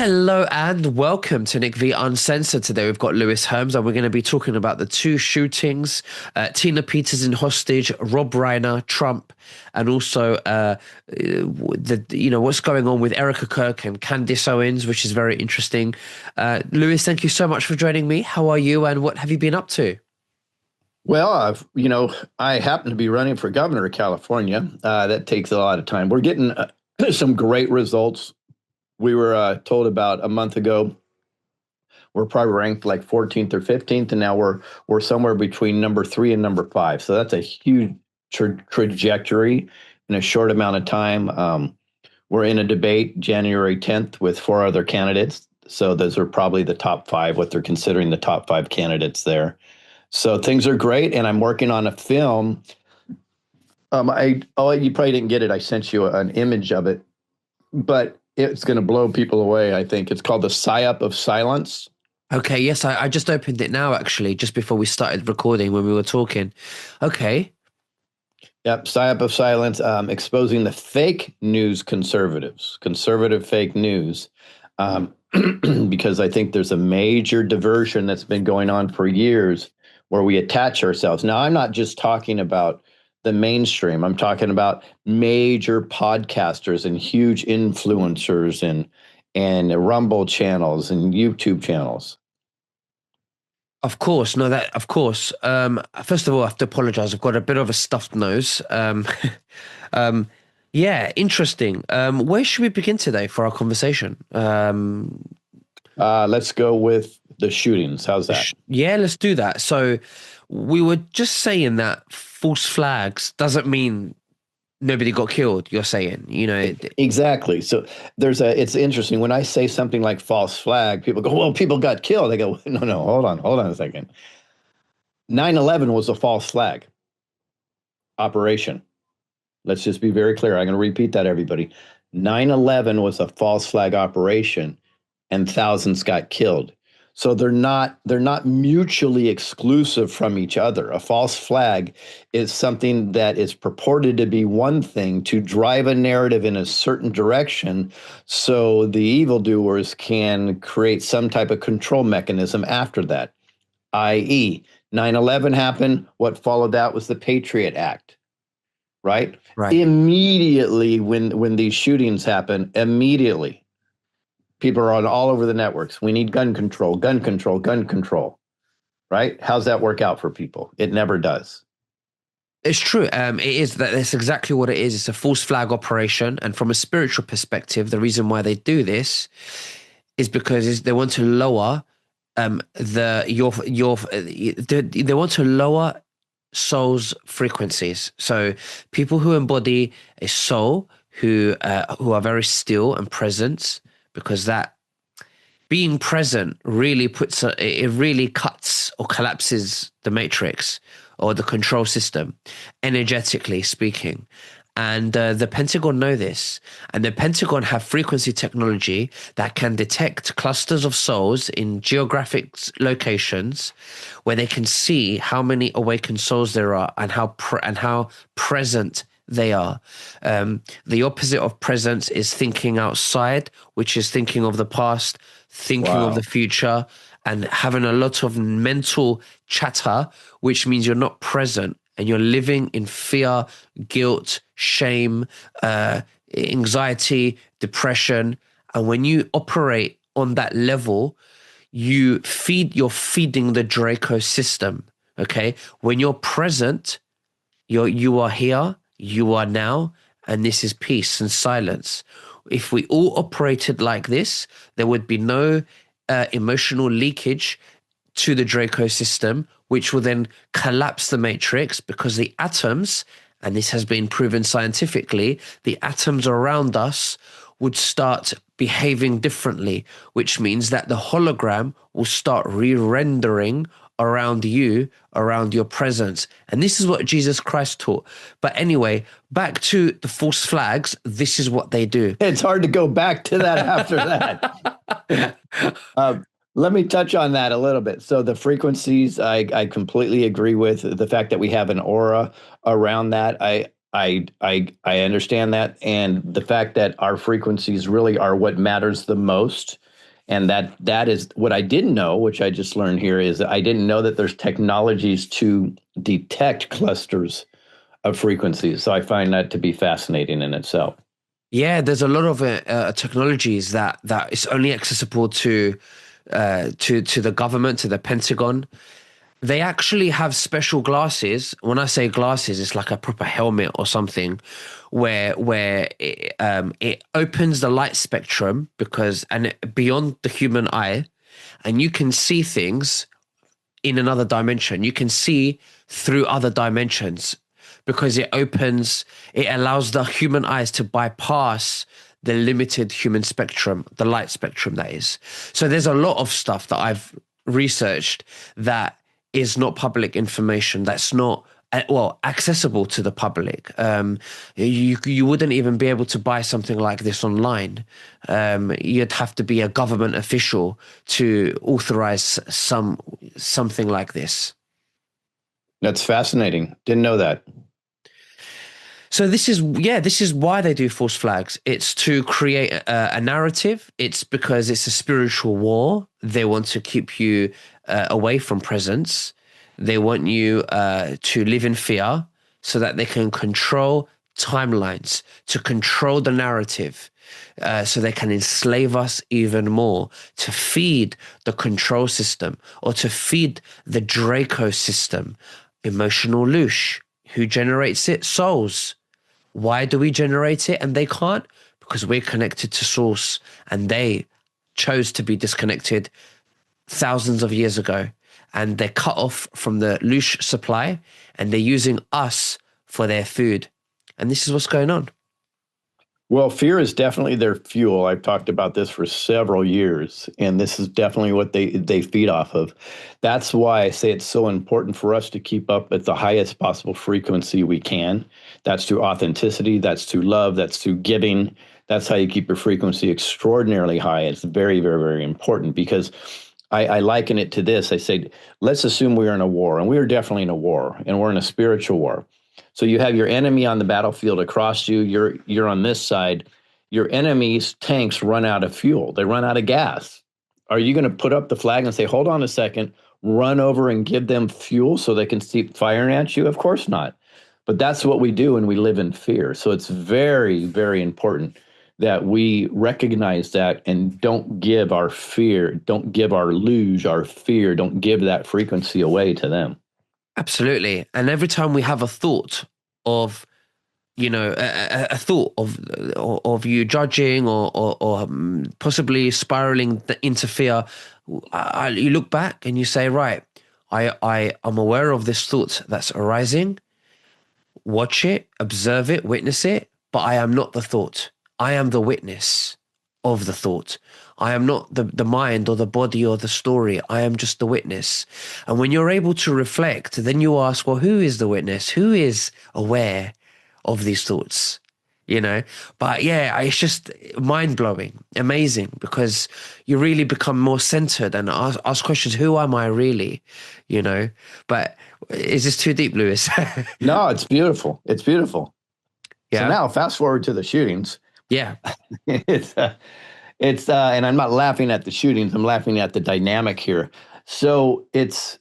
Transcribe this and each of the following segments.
Hello and welcome to Nick V Uncensored. Today we've got Lewis Herms and we're going to be talking about the two shootings, Tina Peters in hostage, Rob Reiner, Trump, and also what's going on with Erica Kirk and Candace Owens, which is very interesting. Lewis, thank you so much for joining me. How are you and what have you been up to? Well, I happen to be running for governor of California. That takes a lot of time. We're getting some great results. We were told about a month ago we're probably ranked like 14th or 15th, and now we're somewhere between number 3 and number 5. So that's a huge trajectory in a short amount of time. We're in a debate January 10th with 4 other candidates. So those are probably the top 5, what they're considering the top 5 candidates there. So things are great, and I'm working on a film. You probably didn't get it. I sent you an image of it, but it's going to blow people away, I think. It's called The Psyop of Silence. Okay, yes, I just opened it now, actually, just before we started recording when we were talking. Okay. Yep, Psyop of Silence, exposing the fake news conservatives, conservative fake news, because I think there's a major diversion that's been going on for years where we attach ourselves. Now, I'm not just talking about the mainstream. I'm talking about major podcasters and huge influencers and Rumble channels and YouTube channels. Of course, no, that of course. First of all, I have to apologize. I've got a bit of a stuffed nose. Um, yeah, interesting. Where should we begin today for our conversation? Let's go with the shootings. How's that? Yeah, let's do that. So we were just saying that false flags doesn't mean nobody got killed. You're saying, Exactly. So it's interesting when I say something like false flag, people go, well, people got killed. I go, no, hold on a second. 9/11 was a false flag operation. Let's just be very clear. I'm going to repeat that, everybody. 9/11 was a false flag operation and thousands got killed. So they're not mutually exclusive from each other. A false flag is something that is purported to be one thing to drive a narrative in a certain direction so the evildoers can create some type of control mechanism after that, i.e., 9/11 happened. What followed that was the Patriot Act, right? Right. Immediately when these shootings happen, immediately people are on all over the networks. We need gun control, gun control, gun control, right? How's that work out for people? It never does. It's true. That's exactly what it is. It's a false flag operation. And from a spiritual perspective, the reason why they do this is because they want to lower they want to lower soul's frequencies. So people who embody a soul who are very still and present, because that being present really it really cuts or collapses the matrix or the control system, energetically speaking. And the Pentagon know this, and the Pentagon have frequency technology that can detect clusters of souls in geographic locations where they can see how many awakened souls there are and how present they are. The opposite of presence is thinking outside, which is thinking of the past, thinking of the future, and having a lot of mental chatter, which means you're not present and you're living in fear, guilt, shame, anxiety, depression. And when you operate on that level, you're feeding the Draco system. Okay. When you're present, you are here, you are now, and this is peace and silence. If we all operated like this, there would be no emotional leakage to the Draco system, which will then collapse the matrix because the atoms, and this has been proven scientifically, the atoms around us would start behaving differently, which means that the hologram will start re-rendering around you, around your presence. And this is what Jesus Christ taught. But anyway, back to the false flags. This is what they do. It's hard to go back to that after that. Let me touch on that a little bit. So the frequencies, I completely agree with the fact that we have an aura around that. I understand that, and the fact that our frequencies really are what matters the most And that is what I didn't know, which I just learned here, is that I didn't know that there's technologies to detect clusters of frequencies. So I find that to be fascinating in itself. Yeah, there's a lot of technologies that is only accessible to the government, to the Pentagon. They actually have special glasses. When I say glasses, it's like a proper helmet or something, where it opens the light spectrum beyond the human eye, and you can see things in another dimension. You can see through other dimensions because it allows the human eyes to bypass the limited human spectrum, the light spectrum, that is. So there's a lot of stuff that I've researched that is not public information, that's not accessible to the public. You wouldn't even be able to buy something like this online. You'd have to be a government official to authorize something like this. That's fascinating. Didn't know that. So this is why they do false flags. It's to create a narrative. It's because it's a spiritual war. They want to keep you away from presence. They want you to live in fear so that they can control timelines, to control the narrative, so they can enslave us even more, to feed the control system or to feed the Draco system. Emotional loosh. Who generates it? Souls. Why do we generate it and they can't? Because we're connected to source and they chose to be disconnected thousands of years ago, and they're cut off from the loosh supply and they're using us for their food. And this is what's going on. Well, fear is definitely their fuel. I've talked about this for several years, and this is definitely what they feed off of. That's why I say it's so important for us to keep up at the highest possible frequency we can. That's through authenticity, that's through love, that's through giving. That's how you keep your frequency extraordinarily high. It's very, very, very important because I liken it to this. I say, let's assume we're in a war, and we are definitely in a war, and we're in a spiritual war. So you have your enemy on the battlefield across you. You're on this side. Your enemy's tanks run out of fuel. They run out of gas. Are you going to put up the flag and say, hold on a second, run over and give them fuel so they can keep firing at you? Of course not. But that's what we do when we live in fear. So it's very, very important that we recognize that and don't give our fear, don't give our luge, our fear, don't give that frequency away to them. Absolutely. And every time we have a thought of, a thought of you judging or possibly spiraling into fear, you look back and you say, right, I am aware of this thought that's arising. Watch it, observe it, witness it, but I am not the thought. I am the witness of the thought. I am not the mind or the body or the story. I am just the witness. And when you're able to reflect, then you ask, well, who is the witness? Who is aware of these thoughts? But yeah, it's just mind blowing, amazing, because you really become more centered and ask questions. Who am I really? But is this too deep, Lewis? No, it's beautiful. It's beautiful. So Yeah. now fast forward to the shootings. Yeah. it's and I'm not laughing at the shootings. I'm laughing at the dynamic here. So it's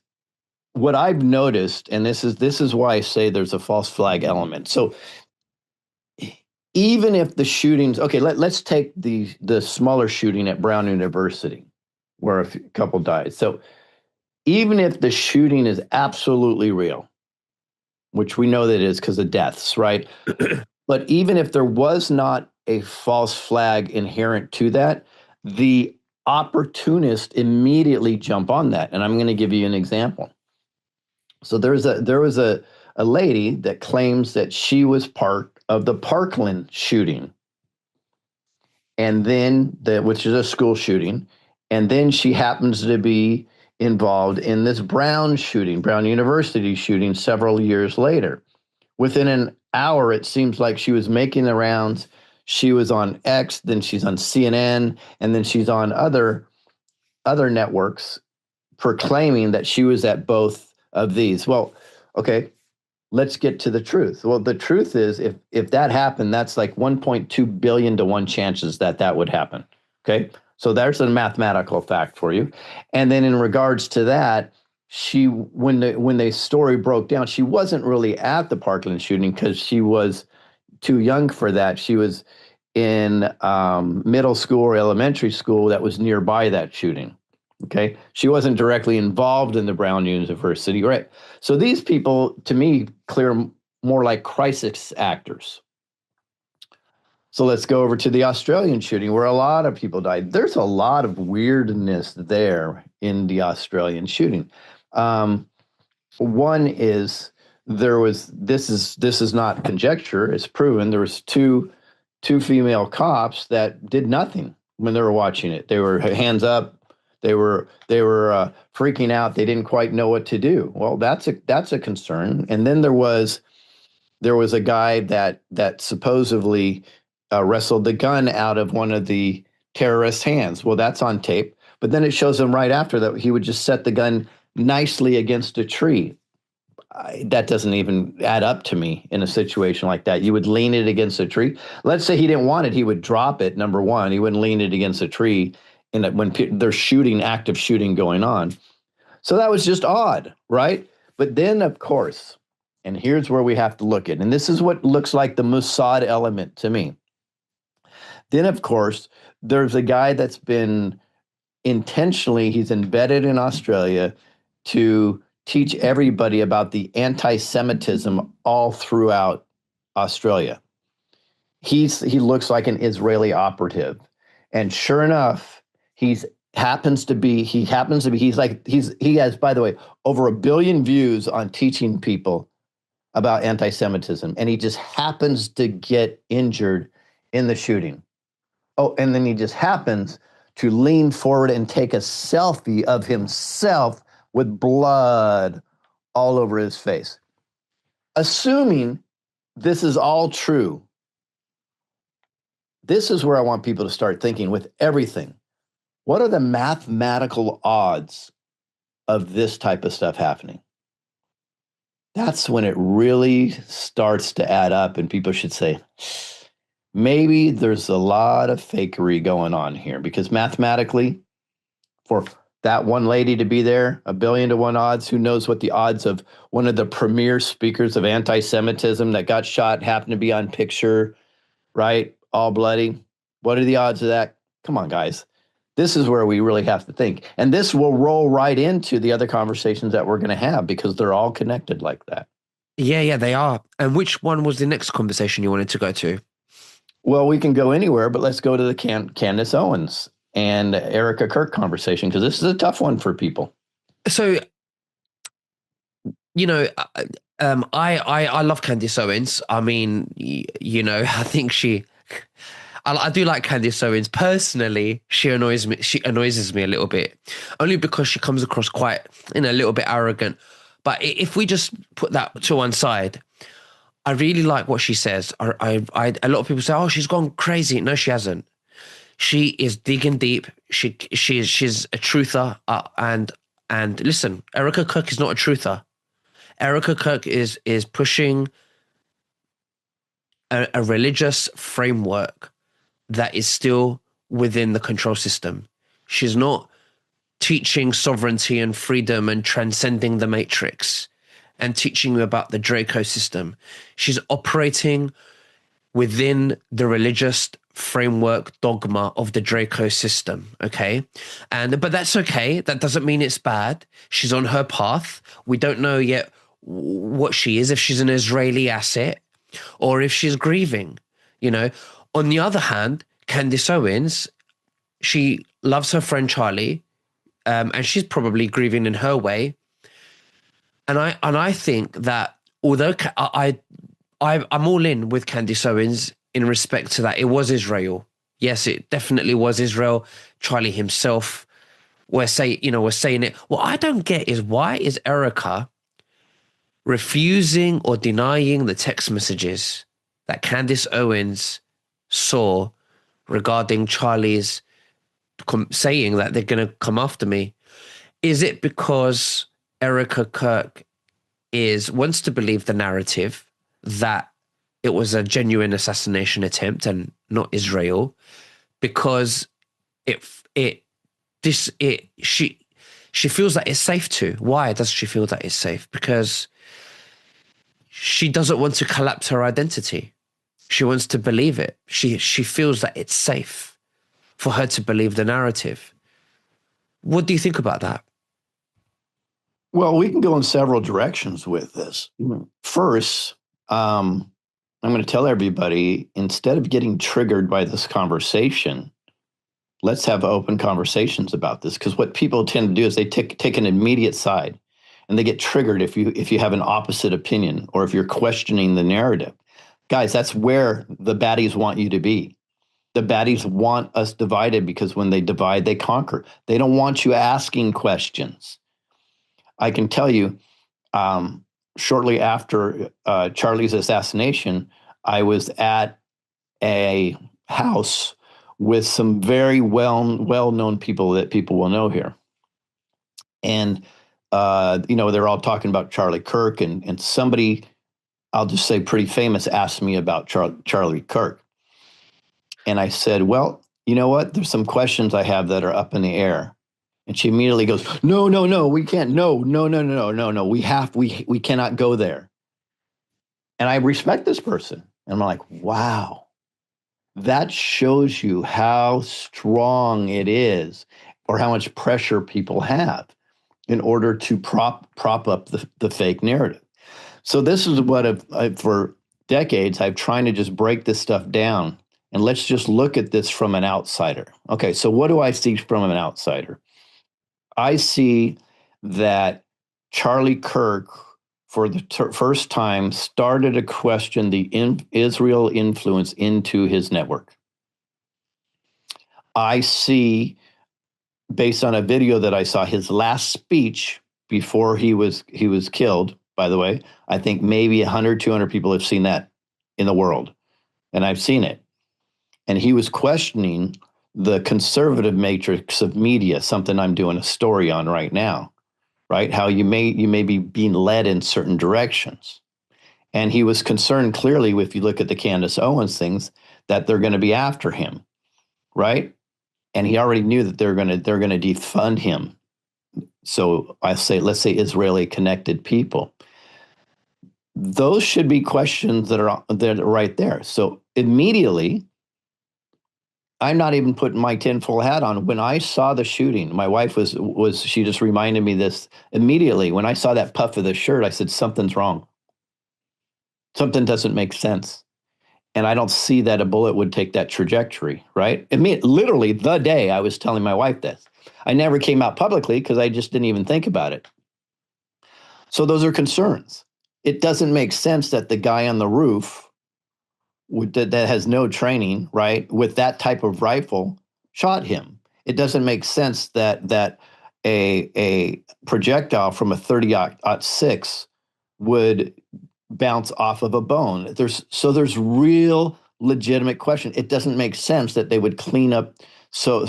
what I've noticed, and this is why I say there's a false flag element. So even if the shootings, okay, let's take the smaller shooting at Brown University, where a couple died. So even if the shooting is absolutely real, which we know that it is because of deaths, right? But even if there was not a false flag inherent to that, the opportunist immediately jump on that. And I'm going to give you an example. So there was a lady that claims that she was part of the Parkland shooting, and then which is a school shooting, and then she happens to be involved in this Brown shooting, Brown University shooting several years later. Within an hour, it seems like she was making the rounds. She was on X, then she's on CNN, and then she's on other networks proclaiming that she was at both of these. Well, okay, let's get to the truth. Well, the truth is if that happened, that's like 1.2 billion to 1 chances that would happen. Okay? So there's a mathematical fact for you. And then in regards to that, she when the story broke down, she wasn't really at the Parkland shooting because she was too young for that. She was in middle school or elementary school that was nearby that shooting. Okay. She wasn't directly involved in the Brown University, right? So these people, to me, clear more like crisis actors. So let's go over to the Australian shooting where a lot of people died. There's a lot of weirdness there in the Australian shooting. Um, One is this is not conjecture, it's proven. There was two female cops that did nothing when they were watching it. They were hands up. They were freaking out. They didn't quite know what to do. Well, that's a concern. And then there was a guy that supposedly wrestled the gun out of one of the terrorists' hands. Well, that's on tape. But then it shows him right after that he would just set the gun nicely against a tree. That doesn't even add up to me in a situation like that. You would lean it against a tree. Let's say he didn't want it, he would drop it. Number one, he wouldn't lean it against a tree when there's active shooting going on. So that was just odd, right? But then, of course, and here's where we have to look at, and this is what looks like the Mossad element to me. Then, of course, there's a guy that's been he's embedded in Australia to teach everybody about the anti-Semitism all throughout Australia. He looks like an Israeli operative, and sure enough, he has, by the way, over 1 billion views on teaching people about anti-Semitism, and he just happens to get injured in the shooting. Oh, and then he just happens to lean forward and take a selfie of himself with blood all over his face. Assuming this is all true, this is where I want people to start thinking with everything. What are the mathematical odds of this type of stuff happening? That's when it really starts to add up, and people should say, maybe there's a lot of fakery going on here, because mathematically, for that one lady to be there, 1 billion to 1 odds, who knows what the odds of one of the premier speakers of anti-Semitism that got shot happened to be on picture, right? All bloody. What are the odds of that? Come on, guys. This is where we really have to think. And this will roll right into the other conversations that we're going to have, because they're all connected like that. Yeah, they are. And which one was the next conversation you wanted to go to? Well, we can go anywhere, but let's go to the Candace Owens and Erica Kirk conversation, because this is a tough one for people. So, I love Candace Owens. I mean, I think I do like Candace Owens personally. She annoys me. She annoys me a little bit, only because she comes across quite, a little bit arrogant. But if we just put that to one side, I really like what she says. A lot of people say, "Oh, she's gone crazy." No, she hasn't. She is digging deep. She's a truther. And listen, Erica Kirk is not a truther. Erica Kirk is pushing a religious framework that is still within the control system. She's not teaching sovereignty and freedom and transcending the matrix and teaching you about the Draco system. She's operating within the religious framework dogma of the Draco system, okay? But that's okay. That doesn't mean it's bad. She's on her path. We don't know yet what she is, if she's an Israeli asset or if she's grieving, On the other hand, Candace Owens, she loves her friend Charlie, and she's probably grieving in her way. And I think that although I'm all in with Candace Owens in respect to that, it was Israel. Yes, it definitely was Israel. Charlie himself was saying it. What I don't get is, why is Erica refusing or denying the text messages that Candace Owens saw regarding Charlie's saying that they're going to come after me? Is it because Erica Kirk wants to believe the narrative that it was a genuine assassination attempt and not Israel? Because it it this it she feels that it's safe to. Why does she feel that it's safe? Because she doesn't want to collapse her identity. She wants to believe it. She feels that it's safe for her to believe the narrative. What do you think about that? Well, we can go in several directions with this. First, I'm going to tell everybody, instead of getting triggered by this conversation, let's have open conversations about this. Because what people tend to do is they take an immediate side, and they get triggered if you have an opposite opinion or if you're questioning the narrative. Guys, that's where the baddies want you to be. The baddies want us divided, because when they divide, they conquer. They don't want you asking questions. I can tell you, shortly after Charlie's assassination, I was at a house with some very well-known people that people will know here. And, they're all talking about Charlie Kirk, and somebody, I'll just say pretty famous, asked me about Charlie Kirk. And I said, well, you know what? There's some questions I have that are up in the air. And she immediately goes, no, no, no, we can't. No, no, no, no, no, no, no. We cannot go there. And I respect this person. And I'm like, wow, that shows you how strong it is, or how much pressure people have in order to prop up the fake narrative. So this is what for decades, I've trying to just break this stuff down. And let's just look at this from an outsider. Okay, so what do I see from an outsider? I see that Charlie Kirk, for the first time, started to question the Israel influence into his network. I see, based on a video that I saw, his last speech before he was killed. By the way, I think maybe 100, 200 people have seen that in the world, and I've seen it. And he was questioning the conservative matrix of media, something I'm doing a story on right now, right? How you may be being led in certain directions. And he was concerned, clearly, if you look at the Candace Owens things, that they're going to be after him, right? And he already knew that they're going to defund him. So let's say Israeli connected people. Those should be questions that are right there. So immediately, I'm not even putting my tinfoil hat on. When I saw the shooting, my wife she just reminded me this immediately. When I saw that puff of the shirt, I said, something's wrong. Something doesn't make sense. And I don't see that a bullet would take that trajectory, right? I mean, literally the day I was telling my wife this. I never came out publicly because I just didn't even think about it. So those are concerns. It doesn't make sense that the guy on the roof that has no training, right, with that type of rifle shot him. It doesn't make sense that a projectile from a 30-06 would bounce off of a bone. There's real legitimate question. It doesn't make sense that they would clean up so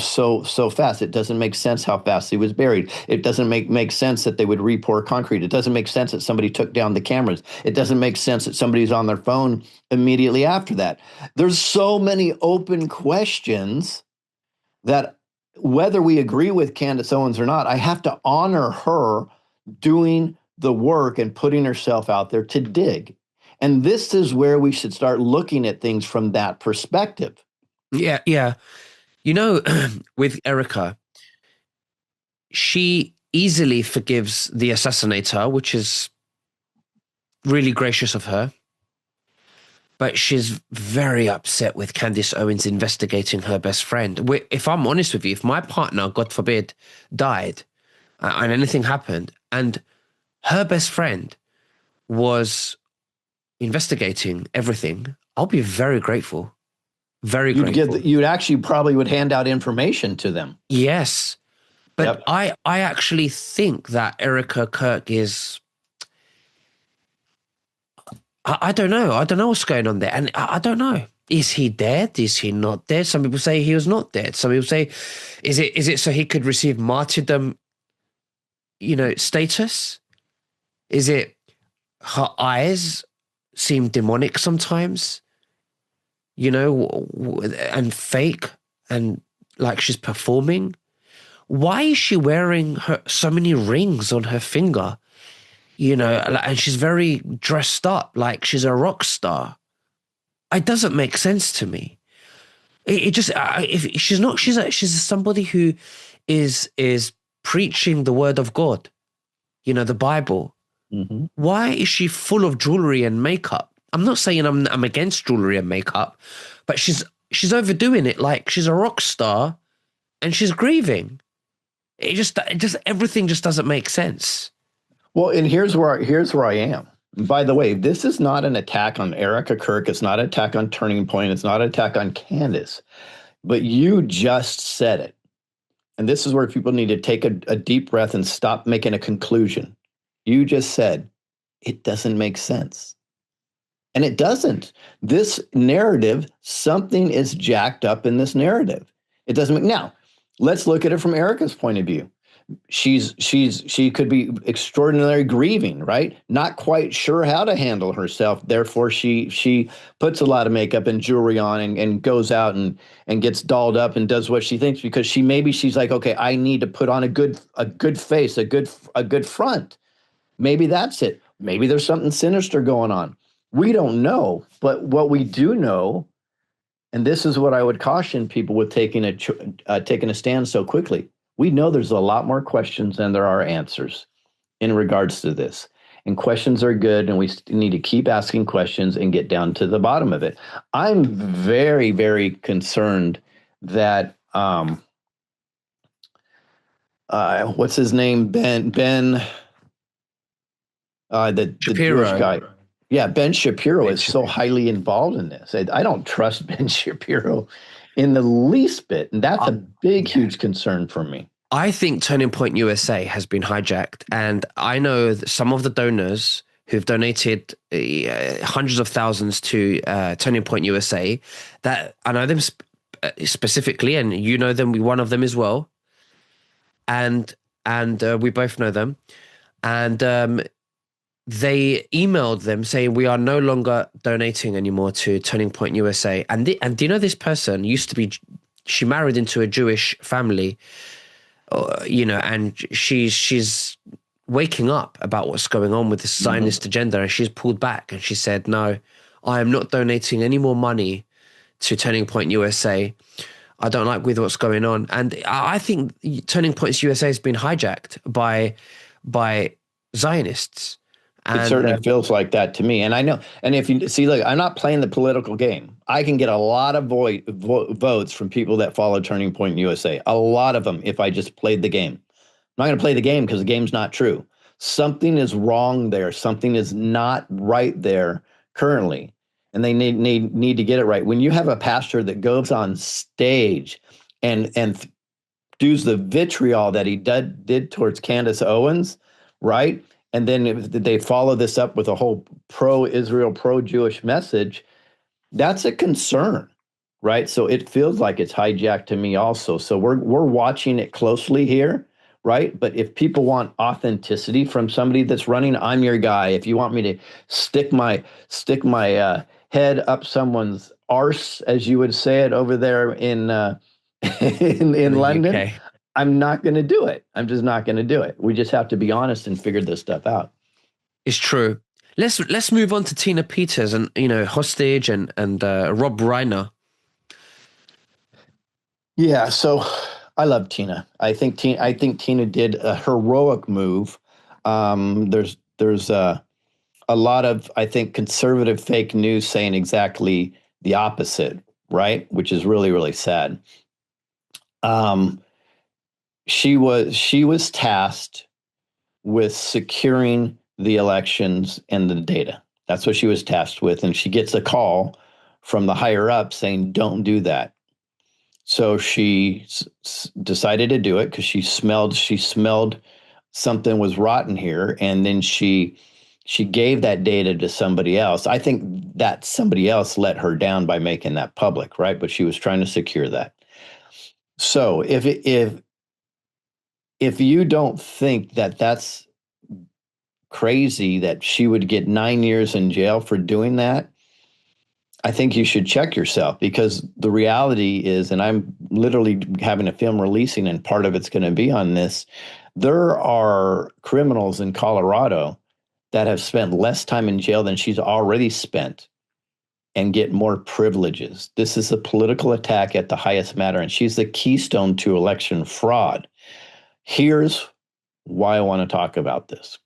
fast. It doesn't make sense how fast he was buried. It doesn't make sense that they would re-pour concrete. It doesn't make sense that somebody took down the cameras. It doesn't make sense that somebody's on their phone immediately after that. There's so many open questions that, whether we agree with Candace Owens or not, I have to honor her doing the work and putting herself out there to dig. And this is where we should start looking at things from that perspective. Yeah, yeah. With Erica, she easily forgives the assassinator, which is really gracious of her. But she's very upset with Candace Owens investigating her best friend. If I'm honest with you, if my partner, God forbid, died and anything happened, and her best friend was investigating everything, I'll be very grateful. Very grateful. You'd actually probably would hand out information to them. Yes. But Yep. I actually think that Erica Kirk is, I don't know. I don't know what's going on there. And I don't know. Is he dead? Is he not dead? Some people say he was not dead. Some people say, is it so he could receive martyrdom, status? Is it her eyes seem demonic sometimes, and fake? And like she's performing. Why is she wearing so many rings on her finger? And she's very dressed up like she's a rock star. It doesn't make sense to me. It just if she's not, she's somebody who is preaching the word of God, the Bible. Mhm. Why is she full of jewelry and makeup? I'm not saying I'm against jewelry and makeup, but she's overdoing it like she's a rock star and she's grieving. It just everything just doesn't make sense. Well, and here's where I am. By the way, this is not an attack on Erica Kirk. It's not an attack on Turning Point. It's not an attack on Candace. But you just said it. And this is where people need to take a deep breath and stop making a conclusion. You just said it doesn't make sense. And it doesn't. This narrative, something is jacked up in this narrative. It doesn't make now. Let's look at it from Erica's point of view. She could be extraordinarily grieving, right? Not quite sure how to handle herself. Therefore, she puts a lot of makeup and jewelry on and goes out and gets dolled up and does what she thinks because she's like, okay, I need to put on a good face, a good front. Maybe that's it. Maybe there's something sinister going on. We don't know, but what we do know, and this is what I would caution people with taking a stand so quickly. We know there's a lot more questions than there are answers in regards to this. And questions are good, and we need to keep asking questions and get down to the bottom of it. I'm very, very concerned that what's his name? Ben, the Jewish Shapiro. guy. Yeah, Ben Shapiro Ben is so Shapiro. highly involved in this. I don't trust Ben Shapiro in the least bit, and that's a big, Yeah. huge concern for me. I think Turning Point USA has been hijacked, and I know that some of the donors who've donated hundreds of thousands to Turning Point USA, that I know them specifically, and you know them, one of them as well, and we both know them, and they emailed them saying we are no longer donating anymore to Turning Point USA, and do you know this person used to be, she married into a Jewish family, and she's waking up about what's going on with the Mhm. Zionist agenda, and she's pulled back and she said, "No, I am not donating any more money to Turning Point USA. I don't like with what's going on." And I think Turning Points USA has been hijacked by Zionists, It and certainly feels like that to me. And I know, and if you see, look, I'm not playing the political game. I can get a lot of votes from people that follow Turning Point USA, a lot of them if I just played the game. I'm not going to play the game because the game's not true. Something is wrong there. Something is not right there currently. And they need to get it right. When you have a pastor that goes on stage and does the vitriol that he did towards Candace Owens, right? And then they follow this up with a whole pro-Israel, pro-Jewish message. That's a concern, right? So it feels like it's hijacked to me also. So we're watching it closely here, right? But if people want authenticity from somebody that's running, I'm your guy. If you want me to stick my head up someone's arse, as you would say it over there in in in the London, UK. I'm not going to do it. I'm just not going to do it. We just have to be honest and figure this stuff out. It's true. Let's move on to Tina Peters and Hostage and Rob Reiner. Yeah, so I love Tina. I think Tina did a heroic move. There's a lot of, I think, conservative fake news saying exactly the opposite, right? Which is really, really sad. Um, she was tasked with securing the elections and the data. That's what she was tasked with, and she gets a call from the higher up saying, "Don't do that." So she decided to do it because she smelled something was rotten here, and then she gave that data to somebody else. I think that somebody else let her down by making that public, right? But she was trying to secure that. So if you don't think that that's crazy that she would get 9 years in jail for doing that, I think you should check yourself, because the reality is, and I'm literally having a film releasing, and part of it's going to be on this. There are criminals in Colorado that have spent less time in jail than she's already spent and get more privileges. This is a political attack at the highest matter, and she's the keystone to election fraud. Here's why I want to talk about this.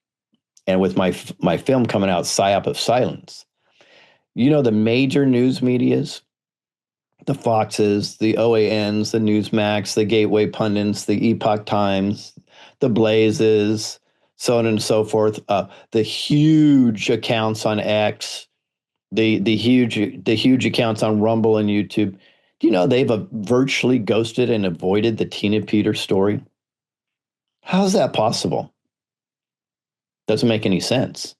And with my film coming out, Psyop of Silence, the major news medias, the Foxes, the OANs, the Newsmax, the Gateway Pundits, the Epoch Times, the Blazes, so on and so forth, the huge accounts on X, the huge accounts on Rumble and YouTube. Do you know they've virtually ghosted and avoided the Tina Peters story? How's that possible? Doesn't make any sense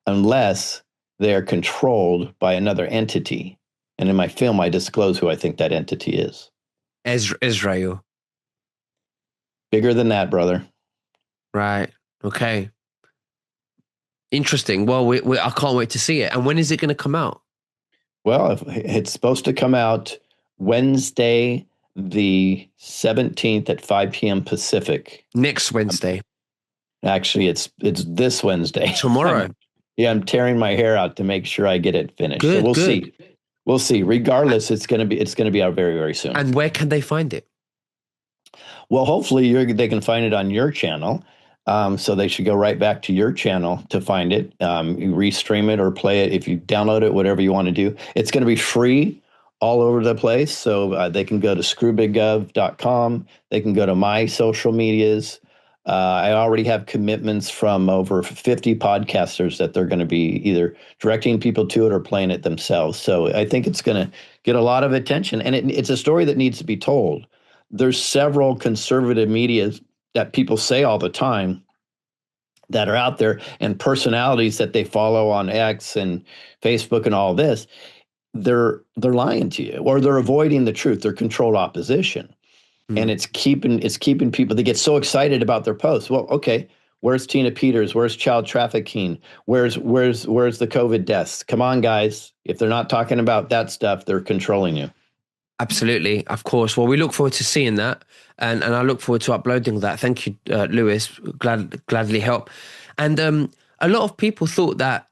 unless they are controlled by another entity. And in my film, I disclose who I think that entity is. Israel. Bigger than that, brother. Right. Okay. Interesting. Well, I can't wait to see it. And when is it going to come out? Well, it's supposed to come out Wednesday, the 17th at 5 p.m. Pacific. Next Wednesday. Actually, it's this Wednesday. Tomorrow. I'm tearing my hair out to make sure I get it finished. Good, so we'll good. see. We'll see. Regardless, it's going to be out very, very soon. And where can they find it? Well, hopefully they can find it on your channel. So they should go right back to your channel to find it. You restream it or play it. If you download it, whatever you want to do. It's going to be free all over the place. So they can go to screwbiggov.com. They can go to my social medias. I already have commitments from over 50 podcasters that they're going to be either directing people to it or playing it themselves. So I think it's going to get a lot of attention. And it's a story that needs to be told. There's several conservative media that people say all the time that are out there, and personalities that they follow on X and Facebook and all this. They're lying to you, or they're avoiding the truth. They're controlled opposition. And it's keeping people, they get so excited about their posts. Well, okay, where's Tina Peters? Where's child trafficking? Where's the COVID deaths? Come on, guys. If they're not talking about that stuff, they're controlling you. Absolutely, of course. Well, we look forward to seeing that, and I look forward to uploading that. Thank you, Lewis. Gladly help. And a lot of people thought that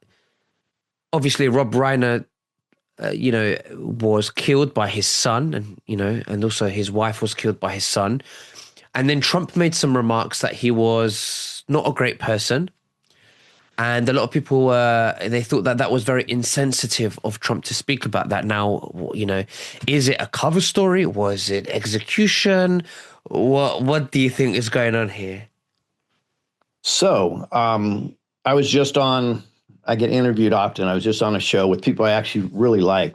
obviously Rob Reiner was killed by his son, and also his wife was killed by his son. And then Trump made some remarks that he was not a great person. And a lot of people, they thought that was very insensitive of Trump to speak about that. Now, is it a cover story? Was it execution? What do you think is going on here? So I was just on, I get interviewed often. I was just on a show with people I actually really like.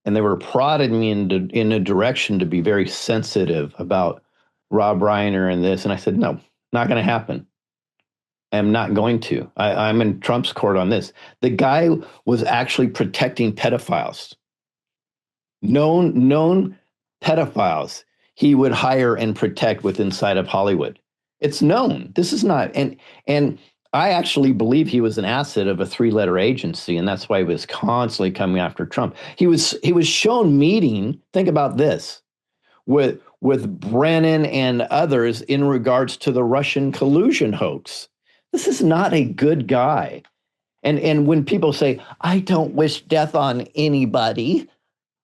And they were prodding me in a direction to be very sensitive about Rob Reiner and this. And I said, no, not going to happen. I'm not going to. I'm in Trump's court on this. The guy was actually protecting pedophiles. Known pedophiles he would hire and protect with inside of Hollywood. It's known. This is not, and I actually believe he was an asset of a 3-letter agency, and that's why he was constantly coming after Trump. He was shown meeting, think about this, with Brennan and others in regards to the Russian collusion hoax. This is not a good guy. And when people say, I don't wish death on anybody,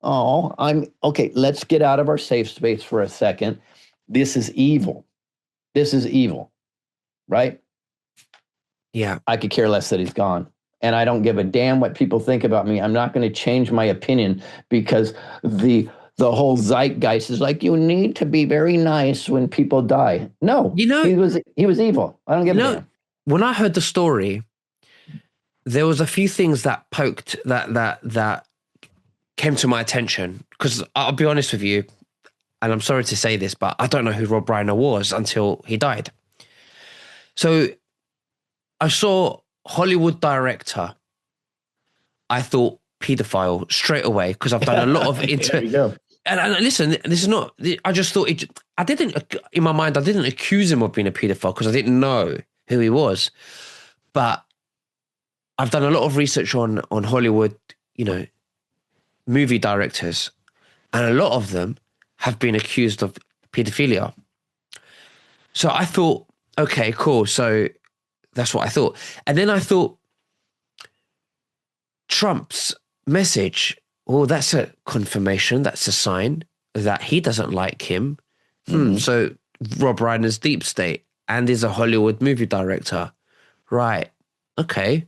let's get out of our safe space for a second. This is evil. This is evil, right? Yeah. I could care less that he's gone. And I don't give a damn what people think about me. I'm not going to change my opinion because the whole zeitgeist is like, you need to be very nice when people die. No, he was evil. I don't give a damn. When I heard the story, there was a few things that poked that came to my attention, because I'll be honest with you, and I'm sorry to say this, but I don't know who Rob Reiner was until he died. So I saw Hollywood director. I thought pedophile straight away, because I've done a lot of There you go. And listen, this is not. I just thought I didn't in my mind. I didn't accuse him of being a pedophile because I didn't know who he was. But I've done a lot of research on Hollywood, movie directors, and a lot of them have been accused of pedophilia. So I thought, okay, cool. So that's what I thought. And then I thought, Trump's message, well, that's a confirmation, that's a sign that he doesn't like him. Hmm. So Rob Reiner's deep state and is a Hollywood movie director. Right. Okay.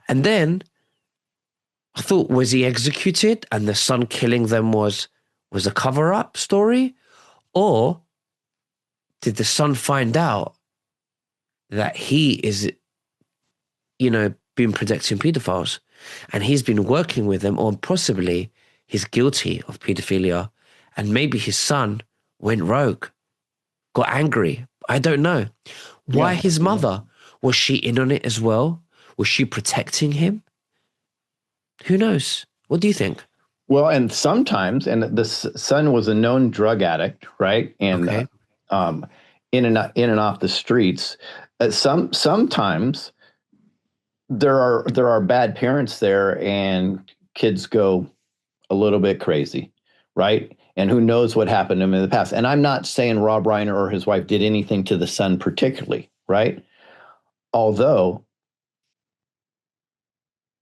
And then I thought, was he executed and the son killing them was a cover-up story? Or did the son find out that he is, been protecting pedophiles and he's been working with them, or possibly he's guilty of pedophilia and maybe his son went rogue, got angry. I don't know. Why Yeah. his mother? Was she in on it as well? Was she protecting him? Who knows? What do you think? Well, and sometimes, and the son was a known drug addict, right? And Okay. um, in and off the streets. Sometimes there are bad parents there, and kids go a little bit crazy, right? And who knows what happened to him in the past? And I'm not saying Rob Reiner or his wife did anything to the son particularly, right? Although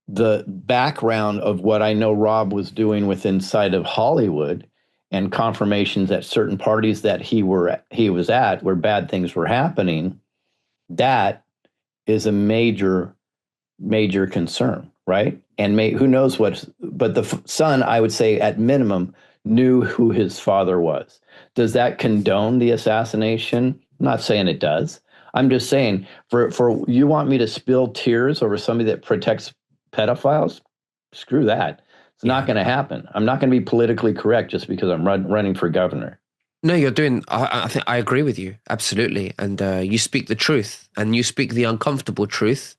the background of what I know Rob was doing with inside of Hollywood and confirmations at certain parties that he was at where bad things were happening, that is a major concern, right? And who knows what, but the son, I would say at minimum, knew who his father was. Does that condone the assassination? I'm not saying it does. I'm just saying, for you want me to spill tears over somebody that protects pedophiles? Screw that. It's not Yeah. going to happen. I'm not going to be politically correct just because I'm running for governor. No, you're doing. I think I agree with you absolutely, and you speak the truth, and you speak the uncomfortable truth,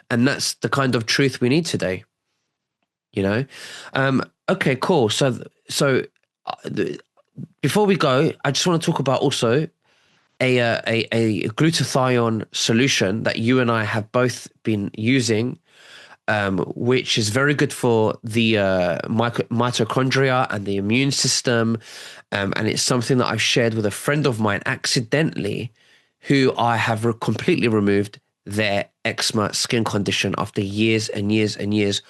and that's the kind of truth we need today. You know. Okay. Cool. So before we go, I just want to talk about also a glutathione solution that you and I have both been using, which is very good for the mitochondria and the immune system. And it's something that I've shared with a friend of mine accidentally, who I have completely removed their eczema skin condition after years and years and years,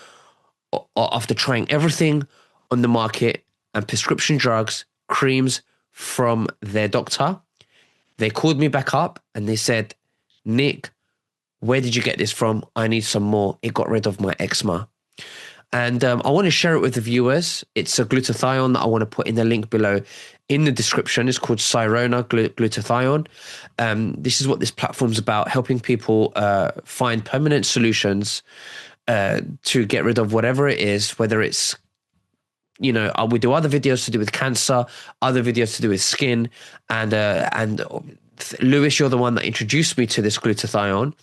after trying everything on the market and prescription drugs, creams from their doctor. They called me back up and they said, Nick, where did you get this from? I need some more. It got rid of my eczema. And I want to share it with the viewers. It's a glutathione that I want to put in the link below in the description. It's called Sirona Glutathione. This is what this platform's about, helping people find permanent solutions to get rid of whatever it is, whether it's, we do other videos to do with cancer, other videos to do with skin, and Lewis, you're the one that introduced me to this glutathione,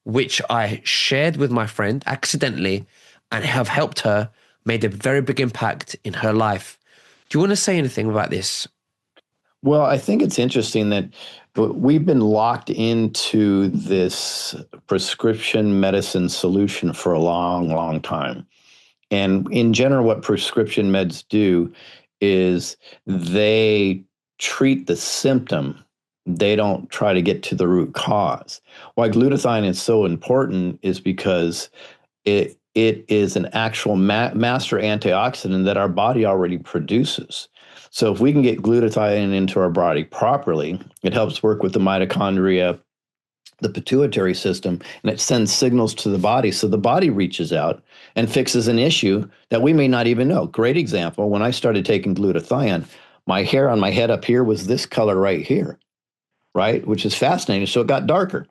which I shared with my friend accidentally and have helped her, made a very big impact in her life. Do you want to say anything about this? Well, I think it's interesting that we've been locked into this prescription medicine solution for a long time. And in general, what prescription meds do is they treat the symptom. They don't try to get to the root cause. Why glutathione is so important is because it is an actual master antioxidant that our body already produces. So if we can get glutathione into our body properly, it helps work with the mitochondria, the pituitary system, and it sends signals to the body. So the body reaches out and fixes an issue that we may not even know. Great example. When I started taking glutathione, my hair on my head up here was this color right here, right? Which is fascinating. So it got darker.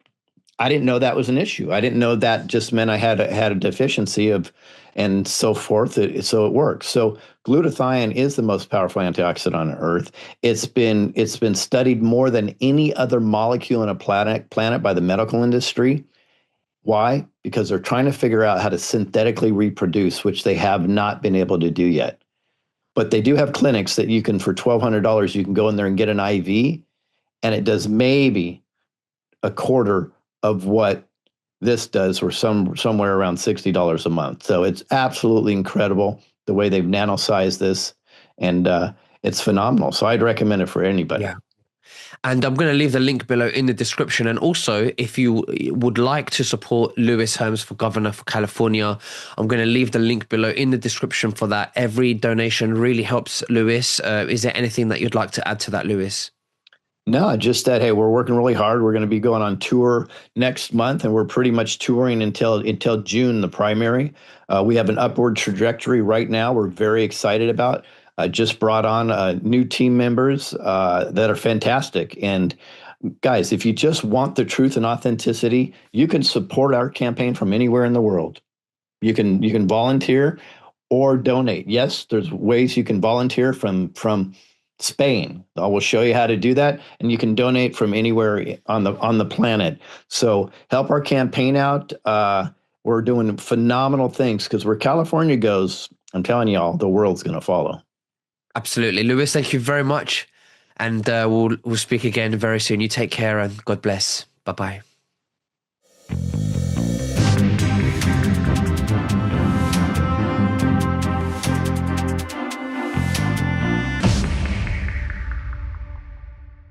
I didn't know that was an issue. I didn't know that just meant I had a deficiency of, and so forth. So it works. So glutathione is the most powerful antioxidant on Earth. It's been studied more than any other molecule on a planet by the medical industry. Why? Because they're trying to figure out how to synthetically reproduce, which they have not been able to do yet. But they do have clinics that you can, for $1,200, you can go in there and get an IV, and it does maybe a quarter of what this does, or somewhere around $60 a month. So it's absolutely incredible. the way they've nano-sized this, and it's phenomenal. So I'd recommend it for anybody. Yeah. And I'm going to leave the link below in the description. And also, if you would like to support Lewis Herms for governor for California, I'm going to leave the link below in the description for that. Every donation really helps Lewis. Is there anything that you'd like to add to that, Lewis? No, just that, hey, we're working really hard. We're going to be going on tour next month, and we're pretty much touring until June, the primary. We have an upward trajectory right now. We're very excited about. Just brought on new team members that are fantastic. And guys, if you just want the truth and authenticity, you can support our campaign from anywhere in the world. You can volunteer or donate. Yes, there's ways you can volunteer from Spain. I will show you how to do that, and you can donate from anywhere on the planet. So help our campaign out. We're doing phenomenal things because where California goes, I'm telling y'all, the world's going to follow. Absolutely. Lewis, thank you very much. And we'll speak again very soon. You take care and God bless. Bye bye.